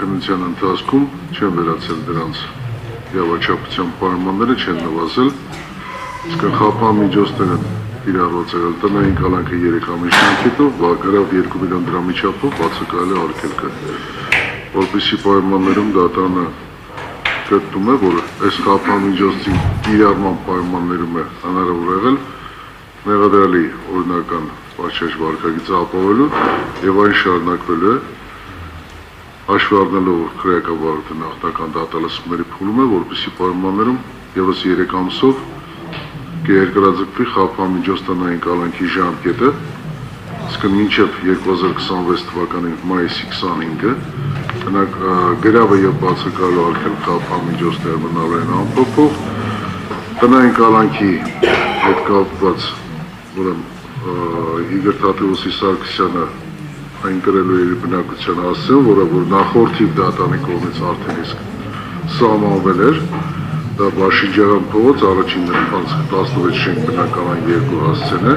քննության ընթացքում չեն վերացել դրանց իրավաչափության պայմանները, չեն նվազել, իսկ խափամիջոցները կիրառված եղել տնային կալանքը 3 ամիս շրջանով, գրավ 2 միլիոն դրամի չափով բացակայել է արգելքը, որպեսզի պայմաններում դատարանը գտնում է, որ այս խափամիջոցի կիրառման պայմաններում է հնարավոր եղել մեղադրյալի օրինական պատշաճ վարքագիծը ապահովելու եւ այն շարունակվելու է հաշվի առնելով քրեակաբարության նախնական դատալսումների փուլում է, որպեսզի պայմաններում եւս 3 ամսով կերկրաձգվի խափամիջոց տնային կալանքի ժամկետը, իսկ մինչև 2026 թվականի մայիսի 25-ը գրավը եւ բացակայելու արգելք խափամիջոցներ մնալու են անփոփոխ, տնային կալանքի հետ կապված, ուրեմն Իգոր Թադեոսի Սարգսյանը այն կրելու իր բնակության հասցեն, որը որ նախորդի դատանի կողմից արդեն իսկ սահմանվել էր, դա Բաշիջարան փողոց առաջին դեպքում 16 շենք բնականան 2 հասցեն է,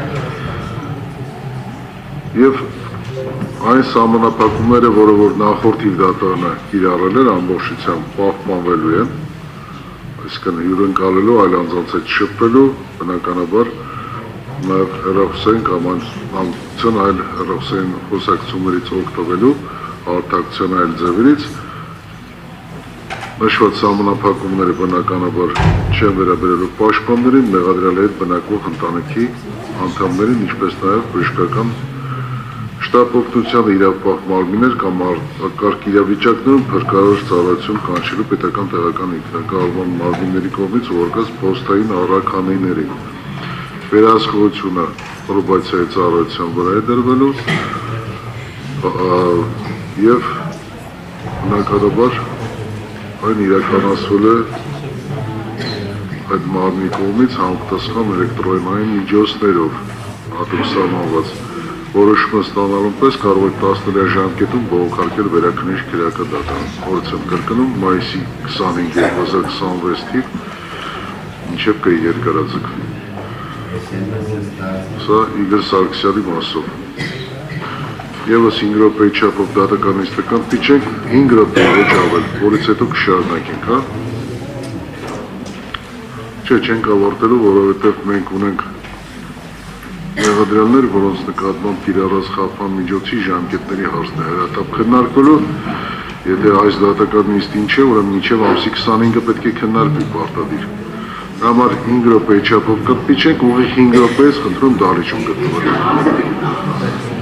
եւ այն սահմանափակումները, որը որ նախորդի դատարանը կիրառել էր, ամբողջությամբ պահպանվելու են, այսինքն հյուրընկալելու, այլ անձանց հետ շփվելու, բնականաբար նաև հեռախոսային կամ անցան այլ հեռախոսային խոսակցություններից օգտվելու, արտակցության այլ ձևերից, նշված սահմանափակումները բնականաբար չեն վերաբերելու պաշտպաններին, մեղադրյալի հետ բնակվող ընտանիքի անդամներին, ինչպես նաև բժշկական շտապօգնության իրավապահ մարմիններ կամ կարգ իրավիճակներում փրկարար ծառայություն կանչելու պետական տեղական ինքնակառավարման մարմինների կողմից ուղարկած փոստային առաքանիներին վերահսկողությունը պրոբացիայի ծառայության վրա է դրվելու եւ բնականաբար այն իրականացվել է այդ մարմնի կողմից համապատասխան էլեկտրոնային միջոցներով հատուկ սահմանված որոշումը ստանալուն պես կարող է 10-րդ ժամկետում բողոքարկել վերաքննիչ քրեակադատարան, որից եմ կրկնում մայիսի 25-2026 թիվ մինչև կերկարաձգվի։ Սա Իգոր Սարգսյանի մասով։ Եվս 5 րոպեի չափով դատականիստական պիչենք 5 րոպե ոչ ավել, որից հետո կշարունակենք, հա։ Չէ, չենք ավարտելու, որովհետև մենք ունենք մեղադրյալներ, որոնց նկատմամբ կիրառած խափամիջոցի ժամկետների հարցն է հրատապ քննարկվելու, եթե այս դատական նիստին չէ, ուրեմն մինչև ամսի 25-ը պետք է քննարկվի պարտադիր։ Համար 5 րոպեի չափով կտպիչենք, ուղիղ 5 րոպեից խնդրում դահլիճում գտնվել։